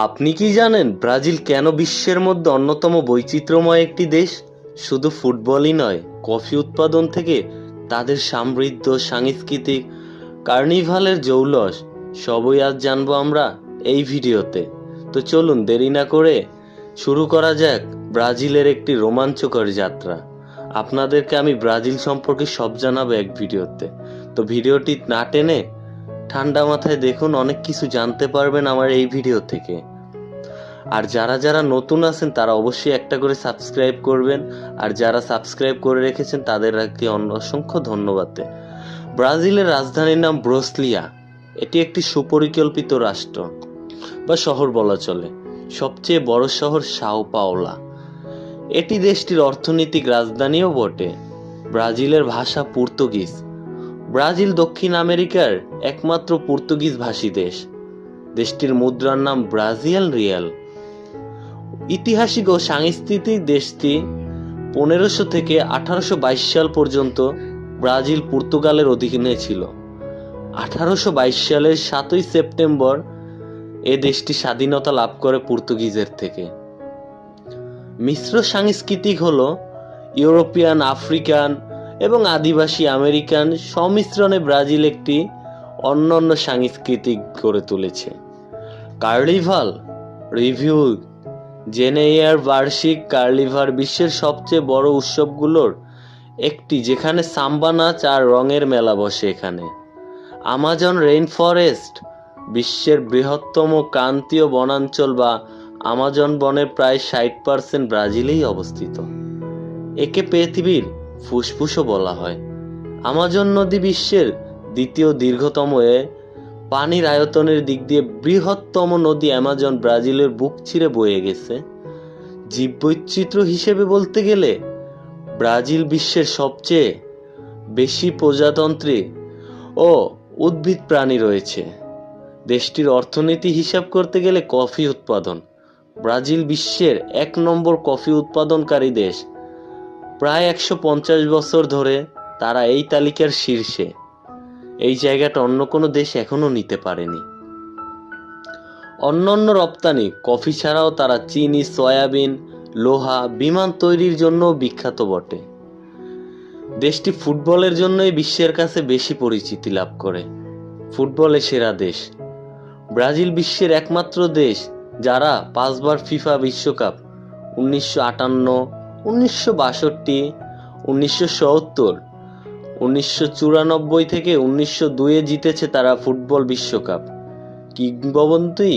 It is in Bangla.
আপনি কি জানেন ব্রাজিল কেন বিশ্বের মধ্যে অন্যতম বৈচিত্র্যময় একটি দেশ? শুধু ফুটবলই নয়, কফি উৎপাদন থেকে তাদের সমৃদ্ধ সাংস্কৃতিক কার্নিভালের জৌলস সবই আজ জানবো আমরা এই ভিডিওতে। তো চলুন দেরি না করে শুরু করা যাক ব্রাজিলের একটি রোমাঞ্চকর যাত্রা। আপনাদেরকে আমি ব্রাজিল সম্পর্কে সব জানাবো এক ভিডিওতে। তো ভিডিওটি না টেনে ঠান্ডা মাথায় দেখুন, অনেক কিছু জানতে পারবেন আমার এই ভিডিও থেকে। আর যারা যারা নতুন আছেন তারা অবশ্যই একটা করে সাবস্ক্রাইব করবেন, আর যারা সাবস্ক্রাইব করে রেখেছেন তাদেরকে অসংখ্য ধন্যবাদ। ব্রাজিলের রাজধানীর নাম ব্রাসিলিয়া। এটি একটি সুপরিকল্পিত রাষ্ট্র বা শহর বলা চলে। সবচেয়ে বড় শহর সাও পাওলা। এটি দেশটির অর্থনৈতিক রাজধানীও বটে। ব্রাজিলের ভাষা পর্তুগিজ। ব্রাজিল দক্ষিণ আমেরিকার একমাত্র পর্তুগিজ ভাষী দেশ। দেশটির মুদ্রার নাম ব্রাজিলিয়ান রিয়াল। ঐতিহাসিক ও সাংস্কৃতিক দেশটি 1500 থেকে 1822 সাল পর্যন্ত ব্রাজিল পর্তুগালের অধীনে ছিল। 1822 সালের 7 সেপ্টেম্বর এ দেশটি স্বাধীনতা লাভ করে পর্তুগিজের থেকে। মিশ্র সাংস্কৃতিক হলো ইউরোপিয়ান, আফ্রিকান এবং আদিবাসী আমেরিকান সংমিশ্রণে ব্রাজিল একটি অনন্য সাংস্কৃতিক গড়ে তুলেছে। কার্নিভাল রিভিউ জেনেয়ার বার্ষিক কার্নিভাল বিশ্বের সবচেয়ে বড় উৎসবগুলোর একটি, যেখানে সাম্বা নাচ আর রঙের মেলা বসে এখানে। আমাজন রেইন ফরেস্ট বিশ্বের বৃহত্তম ক্রান্তীয় বনাঞ্চল বা আমাজন বনের প্রায় 60% ব্রাজিলেই অবস্থিত। একে পৃথিবীর ফুসফুসও বলা হয়। আমাজন নদী বিশ্বের দ্বিতীয় দীর্ঘতম পানির আয়তনের দিক দিয়ে বৃহত্তম নদী অ্যামাজন ব্রাজিলের বুক চিরে বয়ে গেছে। জীববৈচিত্র্য হিসেবে বলতে গেলে ব্রাজিল বিশ্বের সবচেয়ে বেশি প্রজাতন্ত্রী ও উদ্ভিদ প্রাণী রয়েছে। দেশটির অর্থনীতি হিসাব করতে গেলে কফি উৎপাদন। ব্রাজিল বিশ্বের 1 নম্বর কফি উৎপাদনকারী দেশ। প্রায় 150 বছর ধরে তারা এই তালিকার শীর্ষে। এই জায়গাটা অন্য কোনো দেশ এখনো নিতে পারেনি। অন্যান্য রপ্তানি কফি ছাড়াও তারা চিনি, সয়াবিন, লোহা, বিমান তৈরির জন্য বিখ্যাত বটে। দেশটি ফুটবলের জন্যই বিশ্বের কাছে বেশি পরিচিতি লাভ করে। ফুটবলে সেরা দেশ। ব্রাজিল বিশ্বের একমাত্র দেশ যারা 5 বার ফিফা বিশ্বকাপ 1958, 1962, 1970, 1994 থেকে 1902 জিতেছে তারা ফুটবল বিশ্বকাপ। কিংবদন্তি